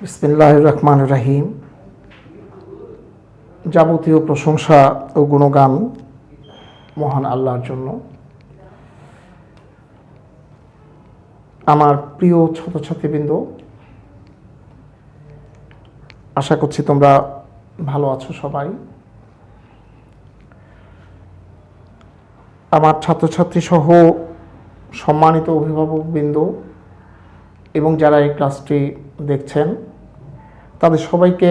বিসমিল্লাহির রহমানির রহিম। যাবতীয় প্রশংসা ও গুণগান মহান আল্লাহর জন্য। আমার প্রিয় ছাত্রছাত্রীবৃন্দ, আশা করছি তোমরা ভালো আছো সবাই। আমার ছাত্রছাত্রী সহ সম্মানিত অভিভাবকবৃন্দ এবং যারা এই ক্লাসটি দেখছেন তাদের সবাইকে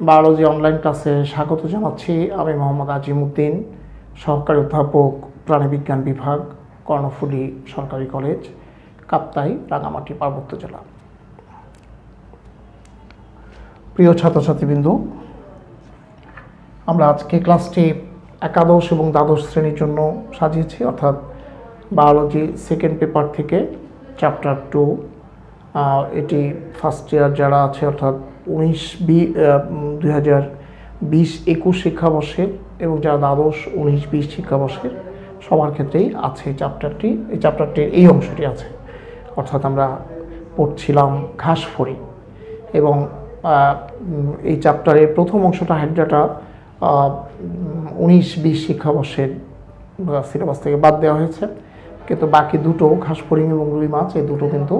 বায়োলজি অনলাইন ক্লাসে স্বাগত জানাচ্ছি। আমি মোহাম্মদ আজিমউদ্দিন, সহকারী অধ্যাপক, প্রাণীবিজ্ঞান বিভাগ, কর্ণফুলী সরকারি কলেজ, কাপ্তাই, রাঙামাটি, পার্বত্য জেলা। প্রিয় ছাত্রছাত্রীবৃন্দ, আমরা আজকে ক্লাসটি একাদশ এবং দ্বাদশ শ্রেণীর জন্য সাজিয়েছি, অর্থাৎ বায়োলজি সেকেন্ড পেপার থেকে চ্যাপ্টার 2। এটি ফার্স্ট ইয়ার যারা আছে, অর্থাৎ 2020-21 শিক্ষাবর্ষের, এবং যারা দ্বাদশ 19-20 শিক্ষাবর্ষের সবার ক্ষেত্রেই আছে এই চ্যাপ্টারটির এই অংশটি আছে। অর্থাৎ আমরা পড়ছিলাম ঘাসফড়িং, এবং এই চ্যাপ্টারের প্রথম অংশটা হাইড্রাটা 19-20 শিক্ষাবর্ষের সিলেবাস থেকে বাদ দেওয়া হয়েছে, কিন্তু বাকি দুটো ঘাসফড়িং এবং রুই মাছ, এই দুটো কিন্তু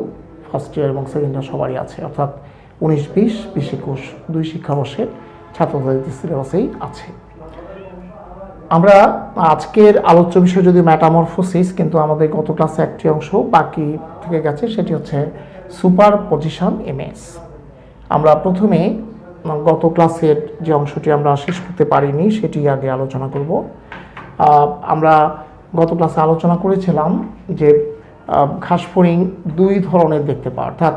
ফার্স্ট ইয়ার এবং সেকেন্ড ইয়ার সবারই আছে, অর্থাৎ 19-20, 20-21 দুই শিক্ষাবর্ষের ছাত্রছাত্রীদের সিলেবাসেই আছে। আমরা আজকের আলোচ্য বিষয় যদি ম্যাটামরফোসিস, কিন্তু আমাদের গত ক্লাসে একটি অংশ বাকি থেকে গেছে, সেটি হচ্ছে সুপার পজিশন ইমেজ। আমরা প্রথমে গত ক্লাসের যে অংশটি আমরা শেষ করতে পারিনি সেটি আগে আলোচনা করব। আমরা গত ক্লাসে আলোচনা করেছিলাম যে ঘাসফড়িং দুই ধরনের দেখতে পাওয়া, অর্থাৎ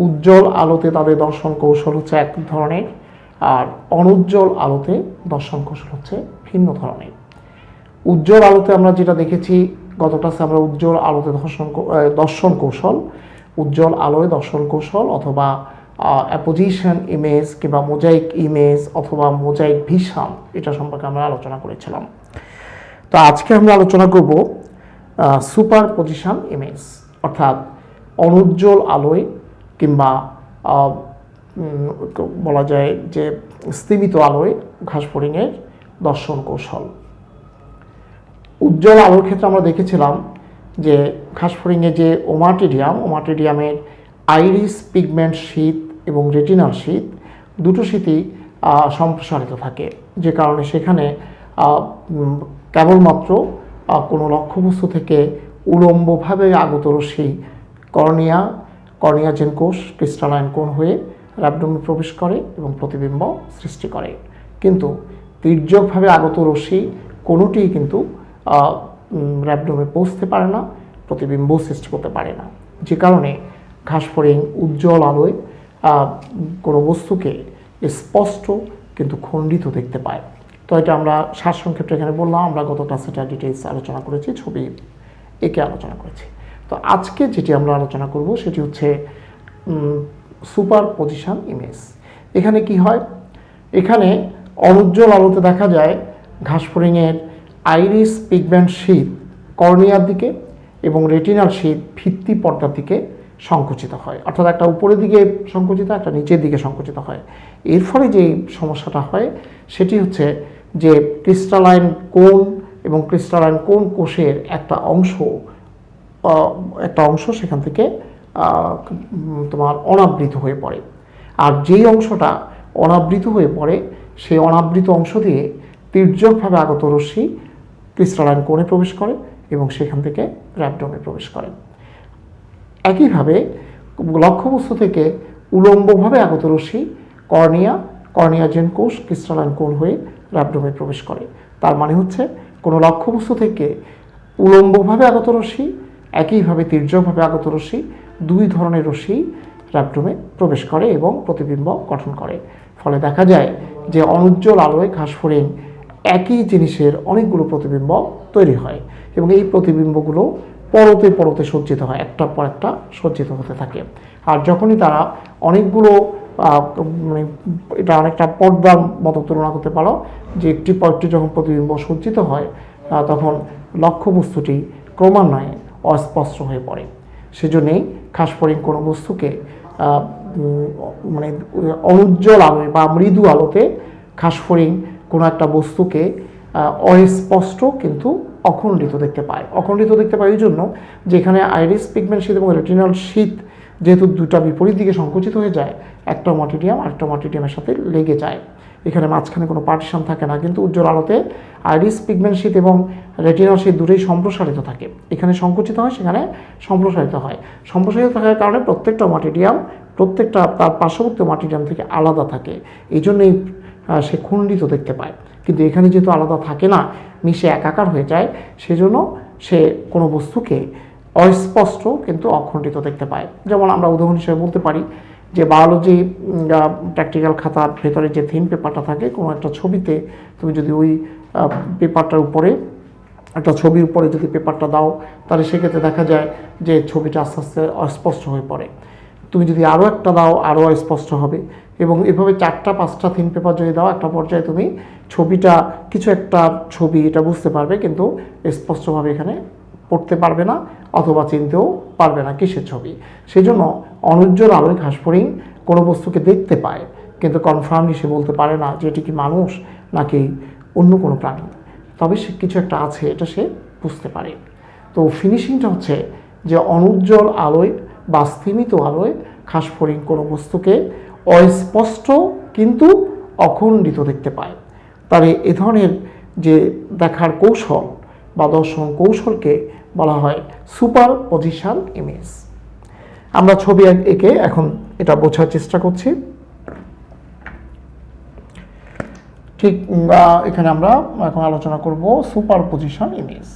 উজ্জ্বল আলোতে তাদের দর্শন কৌশল হচ্ছে এক ধরনের, আর অনুজ্জ্বল আলোতে দর্শন কৌশল হচ্ছে ভিন্ন ধরনের। উজ্জ্বল আলোতে আমরা যেটা দেখেছি গত ক্লাসে, আমরা উজ্জ্বল আলোতে দর্শন কৌশল, উজ্জ্বল আলোয় দর্শন কৌশল, অথবা অ্যাপোজিশন ইমেজ কিংবা মোজাইক ইমেজ অথবা মোজাইক ভিশন, এটা সম্পর্কে আমরা আলোচনা করেছিলাম। তো আজকে আমরা আলোচনা করব সুপার পজিশন ইমেজ, অর্থাৎ অনুজ্জ্বল আলোয় কিংবা বলা যায় যে স্তিমিত আলোয় ঘাসফড়িংয়ের দর্শন কৌশল। উজ্জ্বল আলোর ক্ষেত্রে আমরা দেখেছিলাম যে ঘাসফড়িংয়ে যে ওমাটিডিয়ামের আইরিস পিগমেন্ট শীট এবং রেটিনাল শীট, দুটো শীতই সম্প্রসারিত থাকে, যে কারণে সেখানে কেবলমাত্র কোনো লক্ষ্যবস্তু থেকে উলম্বভাবে আগত রশ্মি কর্নিয়াজেন কোষ ক্রিস্টালাইন কোণ হয়ে র্যাবডোমে প্রবেশ করে এবং প্রতিবিম্ব সৃষ্টি করে, কিন্তু তির্যকভাবে আগত রশ্মি কোনোটিই কিন্তু র্যাবডোমে পৌঁছতে পারে না, প্রতিবিম্ব সৃষ্টি করতে পারে না, যে কারণে ঘাসফড়িং উজ্জ্বল আলোয় কোনো বস্তুকে স্পষ্ট কিন্তু খণ্ডিত দেখতে পায়। তো এটা আমরা সারসংক্ষেপে এখানে বললাম, আমরা গত ক্লাসে এটা ডিটেইলস আলোচনা করেছি, ছবি এঁকে আলোচনা করেছি। তো আজকে যেটি আমরা আলোচনা করব সেটি হচ্ছে সুপার পজিশন ইমেজ। এখানে কি হয়, এখানে অনুজ্জ্বল আলোতে দেখা যায় ঘাসফড়িংয়ের আইরিস পিগমেন্ট শীট কর্নিয়ার দিকে এবং রেটিনাল শীট ভিত্তি পর্দার দিকে সংকুচিত হয়, অর্থাৎ একটা উপরের দিকে সংকুচিত, একটা নিচের দিকে সংকুচিত হয়। এর ফলে যে সমস্যাটা হয় সেটি হচ্ছে যে ক্রিস্টালাইন কোণ এবং ক্রিস্টালাইন কোণ কোষের একটা অংশ সেখান থেকে তোমার অনাবৃত হয়ে পড়ে, আর যেই অংশটা অনাবৃত হয়ে পড়ে সেই অনাবৃত অংশ দিয়ে তির্যকভাবে আগত রশ্মি ক্রিস্টালাইন কোণে প্রবেশ করে এবং সেখান থেকে র্যাবডোমে প্রবেশ করে। একইভাবে লক্ষ্যবস্তু থেকে উলম্বভাবে আগত রশ্মি কর্নিয়াজেন কোষ ক্রিস্টালাইন কোণ হয়ে র্যাবডোমে প্রবেশ করে। তার মানে হচ্ছে কোনো লক্ষ্যবস্তু থেকে উলম্বভাবে আগত রশ্মি, একইভাবে তির্যকভাবে আগত রশ্মি, দুই ধরনের রশ্মি র্যাবডোমে প্রবেশ করে এবং প্রতিবিম্ব গঠন করে। ফলে দেখা যায় যে অনুজ্জ্বল আলোয় ঘাসফড়িং একই জিনিসের অনেকগুলো প্রতিবিম্ব তৈরি হয়, এবং এই প্রতিবিম্বগুলো পরতে পরতে সজ্জিত হয়, একটার পর একটা সজ্জিত হতে থাকে। আর যখনই তারা অনেকগুলো এটা অনেকটা পর্দার মতো তুলনা করতে পারো, যে একটি পর একটি যখন প্রতিবিম্ব সজ্জিত হয় তখন লক্ষ্যবস্তুটি ক্রমান্বয়ে অস্পষ্ট হয়ে পড়ে। সেজন্যই ঘাসফড়িং কোনো বস্তুকে মানে অনুজ্জ্বল আলোয় বা মৃদু আলোতে ঘাসফড়িং কোনো একটা বস্তুকে অস্পষ্ট কিন্তু অখণ্ডিত দেখতে পায়। অখণ্ডিত দেখতে পায় এই জন্য যে এখানে আইরিস পিগমেন্ট শীট এবং রেটিনাল শীট যেহেতু দুটা বিপরীত দিকে সংকুচিত হয়ে যায়, একটা মাটিডিয়াম আরেকটা মাটিডিয়ামের সাথে লেগে যায়, এখানে মাঝখানে কোনো পার্টিশন থাকে না। কিন্তু উজ্জ্বল আলোতে আইরিস পিগমেন্ট শীট এবং রেটিনাল শীট দুটোই সম্প্রসারিত থাকে, এখানে সংকুচিত হয় সেখানে সম্প্রসারিত হয়। সম্প্রসারিত থাকার কারণে প্রত্যেকটা মাটিডিয়াম প্রত্যেকটা তার পার্শ্ববর্তী মাটিডিয়াম থেকে আলাদা থাকে, এই জন্যই সে খণ্ডিত দেখতে পায়। কিন্তু এখানে যেহেতু আলাদা থাকে না, মিশে একাকার হয়ে যায়, সেজন্য সে কোনো বস্তুকে অস্পষ্ট কিন্তু অখণ্ডিত দেখতে পায়। যেমন আমরা উদাহরণ হিসেবে বলতে পারি যে বায়োলজি প্র্যাকটিক্যাল খাতার ভেতরে যে থিম পেপারটা থাকে, কোনো একটা ছবিতে তুমি যদি ওই পেপারটার উপরে একটা ছবির উপরে যদি পেপারটা দাও, তাহলে সেক্ষেত্রে দেখা যায় যে ছবিটা আস্তে আস্তে অস্পষ্ট হয়ে পড়ে। তুমি যদি আরও একটা দাও আরও স্পষ্ট হবে, এবং এভাবে 4-5টা থিম পেপার যদি দাও, একটা পর্যায়ে তুমি ছবিটা কিছু একটা ছবি এটা বুঝতে পারবে, কিন্তু স্পষ্টভাবে এখানে পড়তে পারবে না অথবা চিনতেও পারবে না কিসের ছবি। সেই জন্য অনুজ্জ্বল আলোয় ঘাসফড়িং কোনো বস্তুকে দেখতে পায়, কিন্তু কনফার্মলি সে বলতে পারে না যে এটি কি মানুষ নাকি অন্য কোনো প্রাণী, তবে সে কিছু একটা আছে এটা সে বুঝতে পারে। তো ফিনিশিংটা হচ্ছে যে অনুজ্জ্বল আলোয় বা স্তিমিত আলোয় ঘাসফড়িং কোনো বস্তুকে অস্পষ্ট কিন্তু অখণ্ডিত দেখতে পায়। তার এ ধরনের যে দেখার কৌশল বা দর্শন কৌশলকে বলা হয় সুপার পজিশন ইমেজ। আমরা ছবি এঁকে এখন এটা বোঝার চেষ্টা করছি। ঠিক এখানে আমরা এখন আলোচনা করব সুপার পজিশন ইমেজ।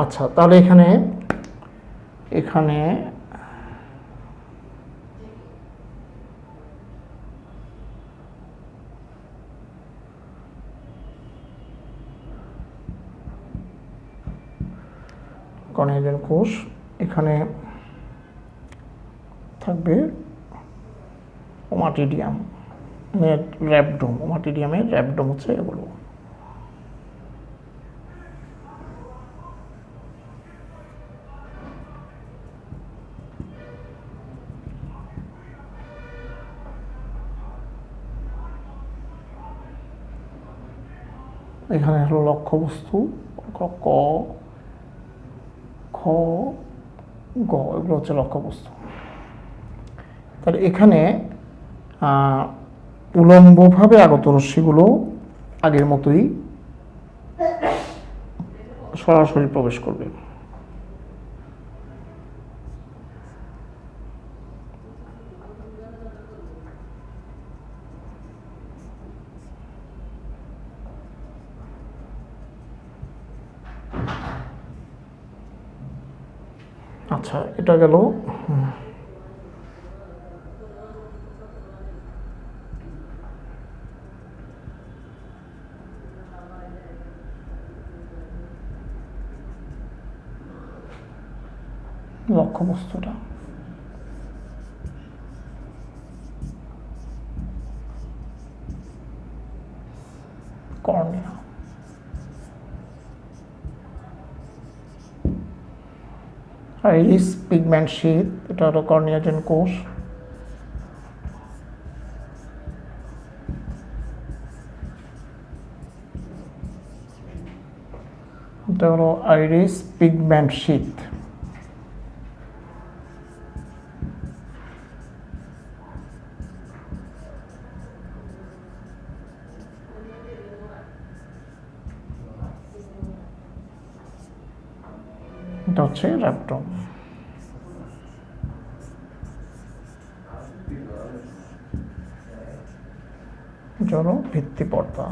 আচ্ছা, তাহলে এখানে এখানে কর্নিয়াল কোষ, এখানে থাকবে ওমাটিডিয়াম র্যাবডোম। ওমাটিডিয়ামের র্যাবডোম হচ্ছে এগুলো। এখানে হলো লক্ষ্যবস্তু ক, খ, গ, এগুলো হচ্ছে লক্ষ্যবস্তু। তাহলে এখানে উলম্বভাবে আগত রশ্মিগুলো আগের মতোই সরাসরি প্রবেশ করবে। আচ্ছা, এটা গেল লক্ষ্যবস্তুটা। কর্নিয়া। আইরিস পিগমেন্ট শীট, এটা হলো কর্নিয়াজেন কোষ। এটা হলো আইরিস পিগমেন্ট শীট। এটা হচ্ছে র্যাপটম। এটা হলো ভিত্তি পর্দা।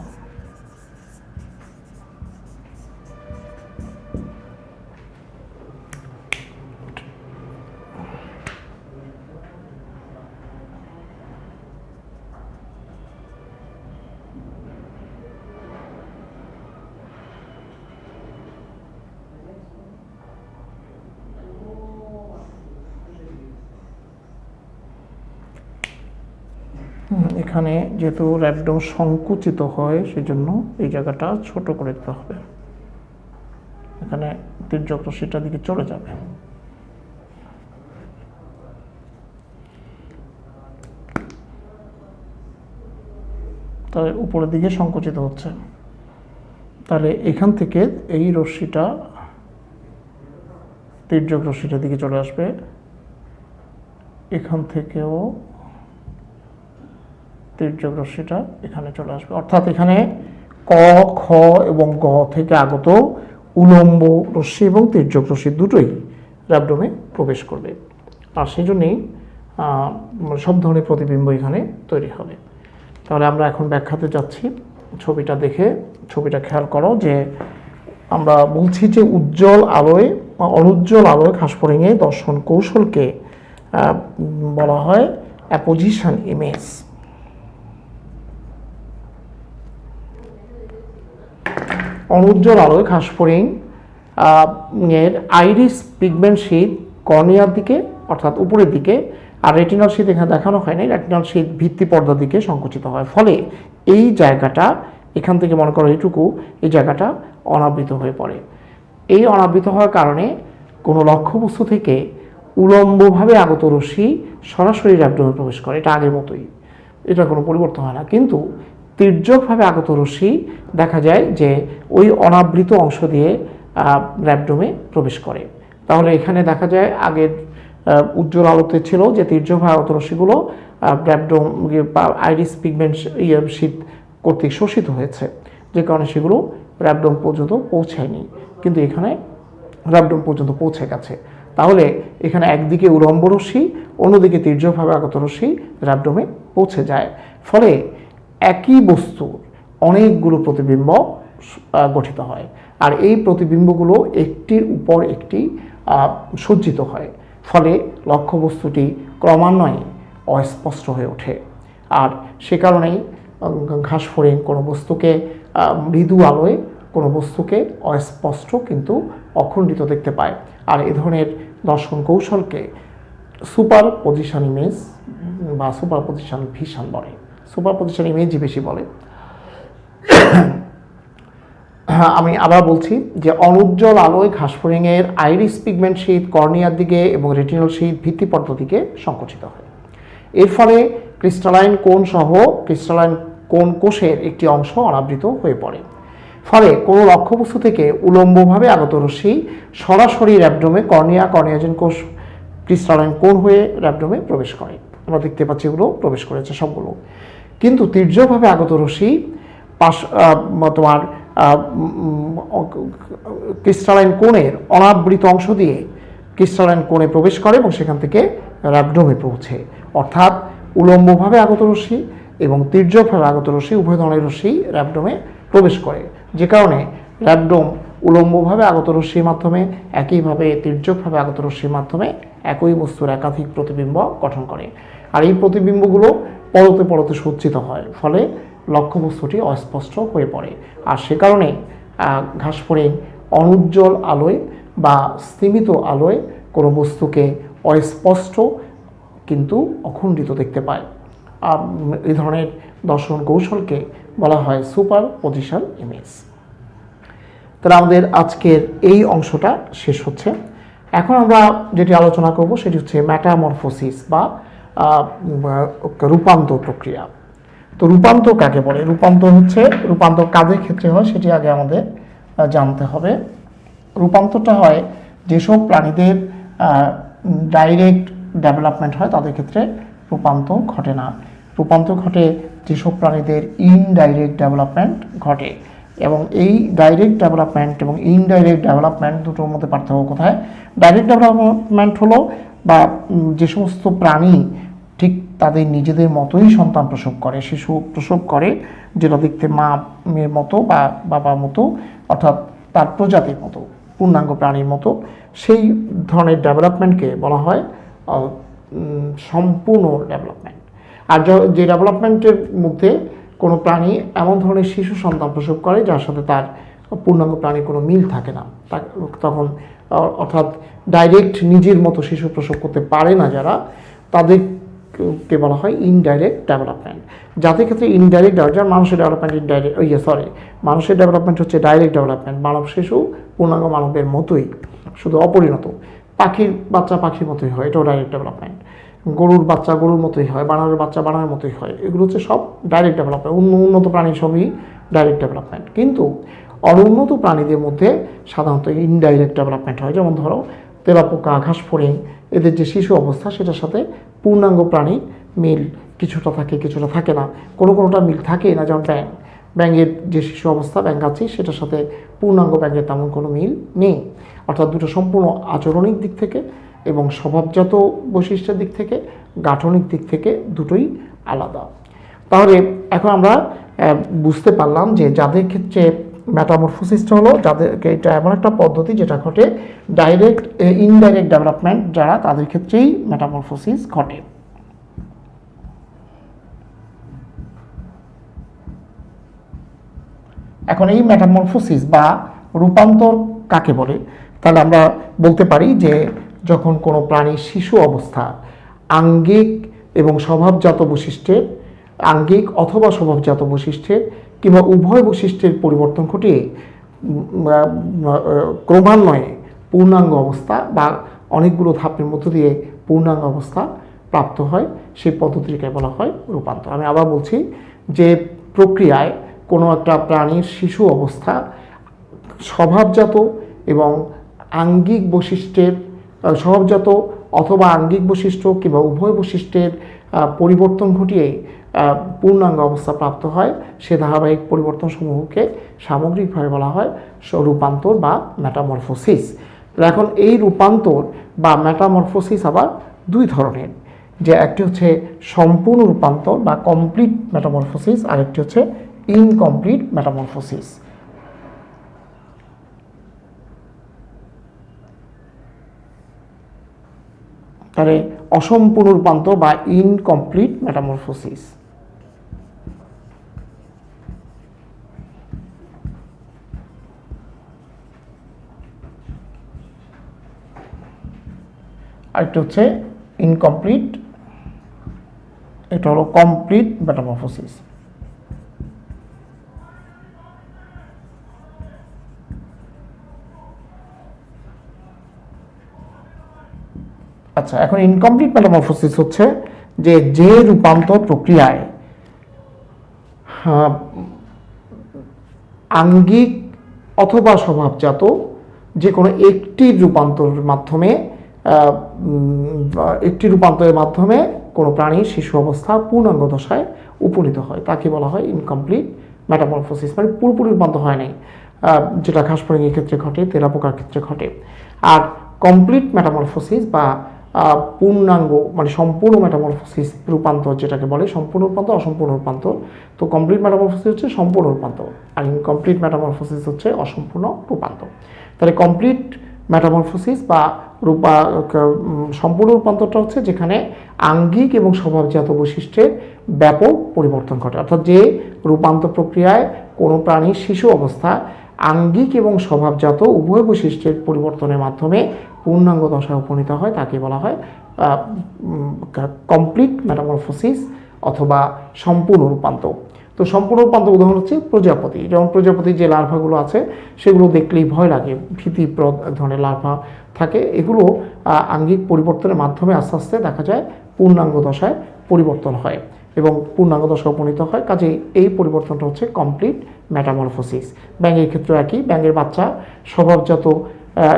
এখানে যেহেতু র্যাপডম সংকুচিত হয় সেজন্য এই জায়গাটা ছোট করে দিতে হবে, এখানে তির্যক রশ্মিটার দিকে চলে যাবে। তাহলে উপরের দিকে সংকুচিত হচ্ছে, তাহলে এখান থেকে এই রশ্মিটা তির্যক রশ্মিটার দিকে চলে আসবে, এখান থেকেও তির্যক রশ্মিটা এখানে চলে আসবে। অর্থাৎ এখানে ক, খ এবং গ থেকে আগত উলম্ব রশ্মি এবং তির্যক রশ্মি দুটোই র্যাপডমে প্রবেশ করবে, আর সেই জন্যেই সব ধরনের প্রতিবিম্ব এখানে তৈরি হবে। তাহলে আমরা এখন ব্যাখ্যাতে যাচ্ছি। ছবিটা দেখে ছবিটা খেয়াল করো যে আমরা বলছি যে উজ্জ্বল আলোয় বা অনুজ্জ্বল আলোয় ঘাসফড়িংয়ে দর্শন কৌশলকে বলা হয় অ্যাপোজিশন ইমেজ। অনুজ্জ্বল আলোয় ঘাসফড়িং এর আইরিস পিগমেন্ট শীট কর্নিয়ার দিকে অর্থাৎ উপরের দিকে, আর রেটিনাল শীট এখানে দেখানো হয় নাই, রেটিনাল শীট ভিত্তি পর্দার দিকে সংকুচিত হয়। ফলে এই জায়গাটা এখান থেকে মনে করো এইটুকু, এই জায়গাটা অনাবৃত হয়ে পড়ে। এই অনাবৃত হওয়ার কারণে কোনো লক্ষ্যবস্তু থেকে উলম্বভাবে আগত রশ্মি সরাসরি র্যাপডমে প্রবেশ করে, এটা আগের মতোই, এটা কোনো পরিবর্তন হয় না। কিন্তু তির্যকভাবে আগত রশ্মি দেখা যায় যে ওই অনাবৃত অংশ দিয়ে র্যাপডমে প্রবেশ করে। তাহলে এখানে দেখা যায় আগের উজ্জ্বল আলোতে ছিল যে তির্যকভাবে আগত রশ্মিগুলো র্যাপডম আইরিস পিগমেন্ট শীট কর্তৃক শোষিত হয়েছে, যে কারণে সেগুলো র্যাপডম পর্যন্ত পৌঁছায়নি, কিন্তু এখানে র্যাপডম পর্যন্ত পৌঁছে গেছে। তাহলে এখানে একদিকে উলম্ব রশ্মি, অন্যদিকে তির্যকভাবে আগত রশ্মি র্যাপডমে পৌঁছে যায়। ফলে একই বস্তুর অনেকগুলো প্রতিবিম্ব গঠিত হয়, আর এই প্রতিবিম্বগুলো একটির উপর একটি সজ্জিত হয়। ফলে লক্ষ্যবস্তুটি ক্রমান্বয়ে অস্পষ্ট হয়ে ওঠে। আর সে কারণেই ঘাসফড়িং কোনো বস্তুকে মৃদু আলোয়, কোনো বস্তুকে অস্পষ্ট কিন্তু অখণ্ডিত দেখতে পায়। আর এ ধরনের দর্শন কৌশলকে সুপার পজিশন ইমেজ বা সুপার পজিশন ভিশন বলে। সুপার পজিশন ইমেজই বেশি বলে। আমি আবার বলছি যে অনুজ্জ্বল আলোয় ঘাসফড়িংয়ের আইরিস পিগমেন্ট শীট কর্নিয়ার দিকে এবং রেটিনাল শীট ভিত্তি পর্দার দিকে সংকুচিত হয়। এর ফলে ক্রিস্টালাইন কোণ সহ ক্রিস্টালাইন কোণ কোষের একটি অংশ অনাবৃত হয়ে পড়ে। ফলে কোনো লক্ষ্যবস্তু থেকে উলম্বভাবে আগত রশ্মি সরাসরি র্যাপডমে কর্নিয়াজেন কোষ ক্রিস্টালাইন কোণ হয়ে র্যাপডমে প্রবেশ করে। আমরা দেখতে পাচ্ছি এগুলো প্রবেশ করেছে সবগুলো। কিন্তু তির্যকভাবে আগত রশ্মি তোমার ক্রিস্টালাইন কোণের অনাবৃত অংশ দিয়ে ক্রিস্টালাইন কোণে প্রবেশ করে এবং সেখান থেকে র্যাপডমে পৌঁছে। অর্থাৎ উলম্বভাবে আগত রশ্মি এবং তির্যকভাবে আগত রশ্মি উভয় ধরনের রশ্মি র্যাপডমে প্রবেশ করে, যে কারণে র্যাপডম উলম্বভাবে আগত রশ্মির মাধ্যমে একইভাবে তির্যকভাবে আগত রশ্মির মাধ্যমে একই বস্তুর একাধিক প্রতিবিম্ব গঠন করে। আর এই প্রতিবিম্বগুলো পরতে পরতে সজ্জিত হয়, ফলে লক্ষ্যবস্তুটি অস্পষ্ট হয়ে পড়ে। আর সে কারণে ঘাসফড়িং অনুজ্জ্বল আলোয় বা স্তিমিত আলোয় কোনো বস্তুকে অস্পষ্ট কিন্তু অখণ্ডিত দেখতে পায়। এই ধরনের দর্শন কৌশলকে বলা হয় সুপার পজিশন ইমেজ। তাহলে আমাদের আজকের এই অংশটা শেষ হচ্ছে। এখন আমরা যেটি আলোচনা করব সেটি হচ্ছে মেটামরফোসিস বা রূপান্তর প্রক্রিয়া। তো রূপান্তর কাকে বলে? রূপান্তর কাদের ক্ষেত্রে হয় সেটি আগে আমাদের জানতে হবে। রূপান্তরটা হয় যেসব প্রাণীদের ডাইরেক্ট ডেভেলপমেন্ট হয় তাদের ক্ষেত্রে রূপান্তর ঘটে না। রূপান্তর ঘটে যেসব প্রাণীদের ইনডাইরেক্ট ডেভেলপমেন্ট ঘটে। এবং এই ডাইরেক্ট ডেভেলপমেন্ট এবং ইনডাইরেক্ট ডেভেলপমেন্ট দুটোর মধ্যে পার্থক্য কোথায়? ডাইরেক্ট ডেভেলপমেন্ট হলো বা যে সমস্ত প্রাণী ঠিক তাদের নিজেদের মতোই সন্তান প্রসব করে, শিশু প্রসব করে, যেটা দেখতে মা মেয়ের মতো বা বাবার মতো, অর্থাৎ তার প্রজাতির মতো, পূর্ণাঙ্গ প্রাণীর মতো, সেই ধরনের ডেভেলপমেন্টকে বলা হয় সম্পূর্ণ ডেভেলপমেন্ট। আর যে ডেভেলপমেন্টের মধ্যে কোনো প্রাণী এমন ধরনের শিশু সন্তান প্রসব করে যার সাথে তার পূর্ণাঙ্গ প্রাণীর কোনো মিল থাকে না, তখন অর্থাৎ ডাইরেক্ট নিজের মতো শিশু প্রসব করতে পারে না যারা, তাদেরকে বলা হয় ইনডাইরেক্ট ডেভেলপমেন্ট। যাদের ক্ষেত্রে ইনডাইরেক্ট যেমন মানুষের ডেভেলপমেন্ট মানুষের ডেভেলপমেন্ট হচ্ছে ডাইরেক্ট ডেভেলপমেন্ট, মানব শিশু পূর্ণাঙ্গ মানবের মতোই, শুধু অপরিণত। পাখির বাচ্চা পাখির মতোই হয়, এটাও ডাইরেক্ট ডেভেলপমেন্ট। গরুর বাচ্চা গরুর মতোই হয়, বানরের বাচ্চা বানরের মতোই হয়। এগুলো হচ্ছে সব ডাইরেক্ট ডেভেলপমেন্ট। উন্নত প্রাণীর সবই ডাইরেক্ট ডেভেলপমেন্ট। কিন্তু অনুন্নত প্রাণীদের মধ্যে সাধারণত ইনডাইরেক্ট ডেভেলপমেন্ট হয়। যেমন ধরো তেলাপোকা, ঘাসফড়িং, এদের যে শিশু অবস্থা সেটার সাথে পূর্ণাঙ্গ প্রাণীর মিল কিছুটা থাকে, কিছুটা থাকে না, কোনোটা মিল থাকে না। যেমন ব্যাঙের যে শিশু অবস্থা ব্যাঙাচি, সেটার সাথে পূর্ণাঙ্গ ব্যাঙের তেমন কোনো মিল নেই। অর্থাৎ দুটো সম্পূর্ণ আচরণিক দিক থেকে এবং স্বভাবজাত বৈশিষ্ট্যের দিক থেকে, গাঠনিক দিক থেকে দুটোই আলাদা। তাহলে এখন আমরা বুঝতে পারলাম যে যাদের ক্ষেত্রে মেটামরফোসিসটা হলো, যাদেরকে এটা এমন একটা পদ্ধতি যেটা ঘটে ডাইরেক্ট ইনডাইরেক্ট ডেভেলপমেন্ট যারা, তাদের ক্ষেত্রেই মেটামরফোসিস ঘটে। এখন এই মেটামরফোসিস বা রূপান্তর কাকে বলে? তাহলে আমরা বলতে পারি যে যখন কোনো প্রাণীর শিশু অবস্থা আঙ্গিক এবং স্বভাবজাত বৈশিষ্ট্যের, আঙ্গিক অথবা স্বভাবজাত বৈশিষ্ট্যের কিংবা উভয় বৈশিষ্ট্যের পরিবর্তন ঘটিয়ে ক্রমান্বয়ে পূর্ণাঙ্গ অবস্থা বা অনেকগুলো ধাপের মধ্য দিয়ে পূর্ণাঙ্গ অবস্থা প্রাপ্ত হয়, সেই পদ্ধতিকে বলা হয় রূপান্তর। আমি আবার বলছি যে প্রক্রিয়ায় কোনো একটা প্রাণীর শিশু অবস্থা স্বভাবজাত এবং আঙ্গিক বৈশিষ্ট্যের, স্বভাবজাত অথবা আঙ্গিক বৈশিষ্ট্য কিংবা উভয় বৈশিষ্ট্যের পরিবর্তন ঘটিয়ে পূর্ণাঙ্গ অবস্থা প্রাপ্ত হয়, সে ধারাবাহিক পরিবর্তনসমূহকে সামগ্রিকভাবে বলা হয় রূপান্তর বা মেটামরফোসিস। এখন এই রূপান্তর বা মেটামরফোসিস আবার দুই ধরনের, যে একটি হচ্ছে সম্পূর্ণ রূপান্তর বা কমপ্লিট মেটামরফোসিস, আরেকটি হচ্ছে ইনকমপ্লিট মেটামরফোসিস। তাহলে অসম্পূর্ণ রূপান্তর বা ইনকমপ্লিট মেটামরফোসিস। আরেকটা হচ্ছে ইনকমপ্লিট, এটা হলো কমপ্লিট মেটামরফোসিস। আচ্ছা, এখন ইনকমপ্লিট মেটামরফোসিস হচ্ছে যে রূপান্তর প্রক্রিয়ায় আঙ্গিক অথবা স্বভাবজাত যে কোনো একটি রূপান্তরের মাধ্যমে কোনো প্রাণীর শিশু অবস্থা পূর্ণাঙ্গ দশায় উপনীত হয়, তাকে বলা হয় ইনকমপ্লিট মেটামরফোসিস। মানে পুরোপুরি রূপান্তর হয় নাই, যেটা ঘাসফড়িংয়ের ক্ষেত্রে ঘটে, তেলাপোকার ক্ষেত্রে ঘটে। আর কমপ্লিট মেটামরফোসিস বা পূর্ণাঙ্গ মানে সম্পূর্ণ মেটামরফোসিস রূপান্তর যেটাকে বলে, সম্পূর্ণ রূপান্তর, অসম্পূর্ণ রূপান্তর। তো কমপ্লিট মেটামরফোসিস হচ্ছে সম্পূর্ণ রূপান্তর, আর ইনকমপ্লিট মেটামরফোসিস হচ্ছে অসম্পূর্ণ রূপান্তর। তাহলে কমপ্লিট মেটামরফোসিস বা সম্পূর্ণ রূপান্তরটা হচ্ছে যেখানে আঙ্গিক এবং স্বভাবজাত বৈশিষ্ট্যের ব্যাপক পরিবর্তন ঘটে, অর্থাৎ যে রূপান্তর প্রক্রিয়ায় কোনো প্রাণীর শিশু অবস্থা আঙ্গিক এবং স্বভাবজাত উভয় বৈশিষ্ট্যের পরিবর্তনের মাধ্যমে পূর্ণাঙ্গ দশায় উপনীত হয় তাকে বলা হয় কমপ্লিট মেটামরফোসিস অথবা সম্পূর্ণ রূপান্তর। তো সম্পূর্ণ রূপান্তর উদাহরণ হচ্ছে প্রজাপতি। যেমন প্রজাপতির যে লার্ভাগুলো আছে সেগুলো দেখলেই ভয় লাগে, ভীতিপ্রদ ধরনের লার্ভা থাকে। এগুলো আঙ্গিক পরিবর্তনের মাধ্যমে আস্তে আস্তে দেখা যায় পূর্ণাঙ্গ দশায় পরিবর্তন হয় এবং পূর্ণাঙ্গ দশায় উপনীত হয়। কাজেই এই পরিবর্তনটা হচ্ছে কমপ্লিট মেটামরফোসিস। ব্যাঙের ক্ষেত্রে একই, ব্যাঙের বাচ্চা স্বভাবজাত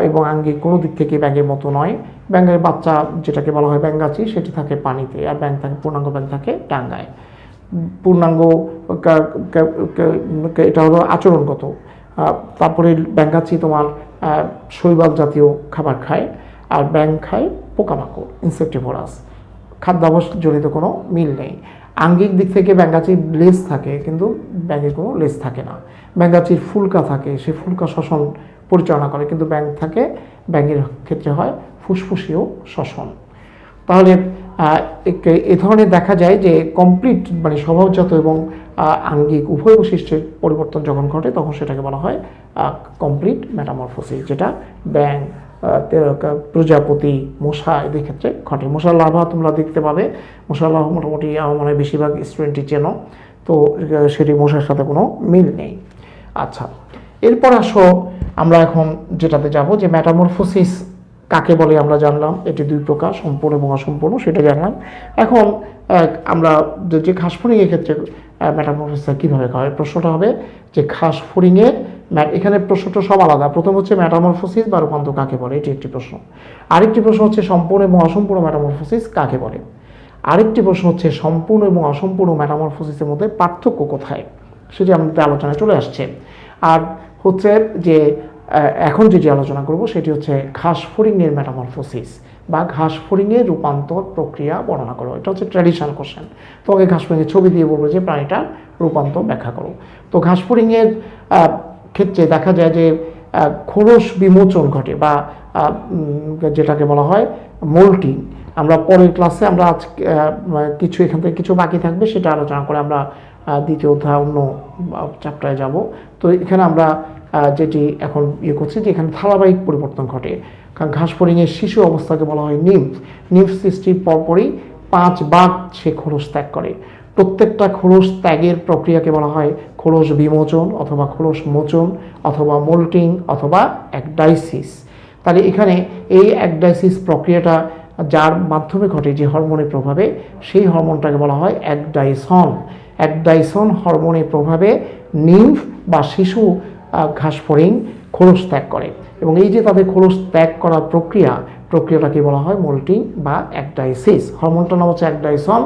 এবং আঙ্গিক কোনো দিক থেকে ব্যাঙের মতো নয়। ব্যাঙের বাচ্চা যেটাকে বলা হয় ব্যাঙাচি সেটি থাকে পানিতে, আর ব্যাঙ থাকে পূর্ণাঙ্গ ব্যাঙ থাকে ডাঙ্গায়। পূর্ণাঙ্গ এটা হলো আচরণগত। তারপরে ব্যাঙাচি তোমার শৈবাল জাতীয় খাবার খায়, আর ব্যাঙ খায় পোকামাকড়, ইনসেক্টিভোরাস। খাদ্যাভ্যাস জনিত কোনো মিল নেই। আঙ্গিক দিক থেকে ব্যাঙাচির লেজ থাকে কিন্তু ব্যাঙের কোনো লেজ থাকে না। ব্যাঙাচির ফুলকা থাকে, সেই ফুলকা শ্বসন পরিচালনা করে, কিন্তু ব্যাঙ থাকে, ব্যাঙের ক্ষেত্রে হয় ফুসফুসীয় শ্বসন। তাহলে এ ধরনের দেখা যায় যে কমপ্লিট মানে স্বভাবজাত এবং আঙ্গিক উভয় বৈশিষ্ট্যের পরিবর্তন যখন ঘটে তখন সেটাকে বলা হয় কমপ্লিট মেটামরফোসিস, যেটা ব্যাঙ, প্রজাপতি, মশা এদের ক্ষেত্রে ঘটে। মশার লার্ভা তোমরা দেখতে পাবে, মশার লার্ভা মোটামুটি আমার মনে হয় বেশিরভাগ স্টুডেন্টই চেনো, তো সেটি মশার সাথে কোনো মিল নেই। আচ্ছা, এরপর আসো আমরা এখন যেটাতে যাব যে মেটামরফোসিস কাকে বলে আমরা জানলাম, এটি দুই প্রকার, সম্পূর্ণ এবং অসম্পূর্ণ, সেটা জানলাম। এখন আমরা যে ঘাসফড়িংয়ের ক্ষেত্রে মেটামরফোসিস কীভাবে হয়, প্রশ্নটা হবে যে ঘাসফড়িংয়ের এখানে প্রশ্নটা সব আলাদা। প্রথম হচ্ছে মেটামরফোসিস বা রূপান্তর কাকে বলে, এটি একটি প্রশ্ন। আরেকটি প্রশ্ন হচ্ছে সম্পূর্ণ এবং অসম্পূর্ণ মেটামরফোসিস কাকে বলে। আরেকটি প্রশ্ন হচ্ছে সম্পূর্ণ এবং অসম্পূর্ণ মেটামরফোসিসের মধ্যে পার্থক্য কোথায়, সেটি আমাদের আলোচনায় চলে আসছে। আর হচ্ছে যে এখন যেটি আলোচনা করব সেটি হচ্ছে ঘাসফড়িংয়ের মেটামরফোসিস বা ঘাসফড়িংয়ের রূপান্তর প্রক্রিয়া বর্ণনা করো। এটা হচ্ছে ট্র্যাডিশনাল কোশ্চেন। তোমাকে ঘাসফড়িংয়ের ছবি দিয়ে বলবো যে প্রাণীটার রূপান্তর ব্যাখ্যা করো। তো ঘাসফড়িংয়ের ক্ষেত্রে দেখা যায় যে খোলস বিমোচন ঘটে বা যেটাকে বলা হয় মোল্টিং। আমরা পরের ক্লাসে আমরা আজ কিছু এখান থেকে কিছু বাকি থাকবে সেটা আলোচনা করে আমরা দ্বিতীয় অধ্যায় অন্য চ্যাপ্টারে যাব। তো এখানে আমরা যেটি এখন করছি যে এখানে ধারাবাহিক পরিবর্তন ঘটে। কারণ ঘাসফড়িংয়ের শিশু অবস্থাকে বলা হয় নিম্ফ। নিম্ফ সৃষ্টির পরপরই 5 বার সে খোলস ত্যাগ করে। প্রত্যেকটা খোলস ত্যাগের প্রক্রিয়াকে বলা হয় খোলস বিমোচন অথবা খোলস মোচন অথবা মোল্টিং অথবা অ্যাকডাইসিস। তাহলে এখানে এই অ্যাকডাইসিস প্রক্রিয়াটা যার মাধ্যমে ঘটে, যে হরমোনের প্রভাবে, সেই হরমোনটাকে বলা হয় অ্যাকডাইসন। অ্যাকডাইসন হরমোনের প্রভাবে নিম্ফ বা শিশু ঘাসফড়িং খোলস ত্যাগ করে, এবং এই যে তাদের খোলস ত্যাগ করার প্রক্রিয়াটাকে বলা হয় মোল্টিং বা অ্যাকডাইসিস। হরমোনটার নাম হচ্ছে অ্যাকডাইসন,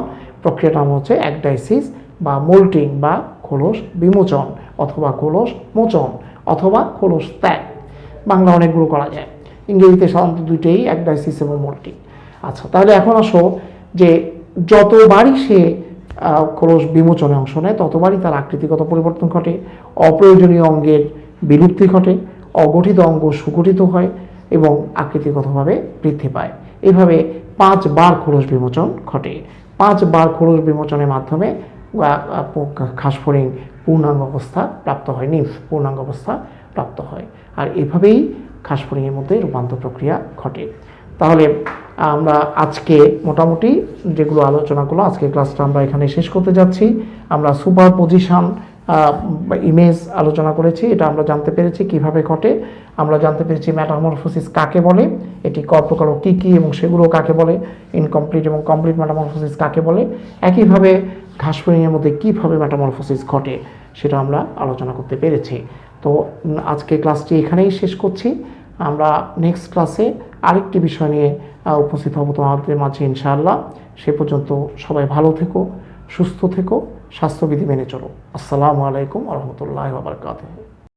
প্রক্রিয়াটার নাম হচ্ছে অ্যাকডাইসিস বা মোল্টিং বা খোলস বিমোচন অথবা খোলস মোচন অথবা খোলস ত্যাগ। বাংলা অনেকগুলো করা যায়, ইংরেজিতে সাধারণত দুইটাই, অ্যাকডাইসিস এবং মোল্টিং। আচ্ছা, তাহলে এখন আসো যে যতবারই সে খোলস বিমোচনে অংশ নেয় ততবারই তার আকৃতিগত পরিবর্তন ঘটে, অপ্রয়োজনীয় অঙ্গের বিলুপ্তি ঘটে, অগঠিত অঙ্গ সুগঠিত হয় এবং আকৃতিগতভাবে বৃদ্ধি পায়। এইভাবে 5 বার খোলস বিমোচন ঘটে। 5 বার খোলস বিমোচনের মাধ্যমে ঘাসফড়িং পূর্ণাঙ্গ অবস্থা প্রাপ্ত হয়, নিম্ফ পূর্ণাঙ্গ অবস্থা প্রাপ্ত হয়। আর এভাবেই ঘাসফড়িংয়ের মধ্যে রূপান্তর প্রক্রিয়া ঘটে। তাহলে আমরা আজকে মোটামুটি যেগুলো আলোচনা করলো, আজকে ক্লাসটা আমরা এখানে শেষ করতে যাচ্ছি। আমরা সুপার পজিশন ইমেজ আলোচনা করেছি, এটা আমরা জানতে পেরেছি কিভাবে ঘটে। আমরা জানতে পেরেছি মেটামরফোসিস কাকে বলে, এটি প্রকার কী কী এবং সেগুলো কাকে বলে, ইনকমপ্লিট এবং কমপ্লিট মেটামরফোসিস কাকে বলে। একইভাবে ঘাসফড়িংয়ের মধ্যে কীভাবে মেটামরফোসিস ঘটে সেটা আমরা আলোচনা করতে পেরেছি। তো আজকে ক্লাসটি এখানেই শেষ করছি। আমরা নেক্সট ক্লাসে আরেকটি বিষয় নিয়ে উপস্থিত হব তোমাদের মাঝে ইনশাআল্লাহ। সে পর্যন্ত সবাই ভালো থেকো, সুস্থ থেকো, স্বাস্থ্যবিধি মেনে চলো। আসসালামু আলাইকুম ওয়া রাহমাতুল্লাহি ওয়া বারাকাতুহু।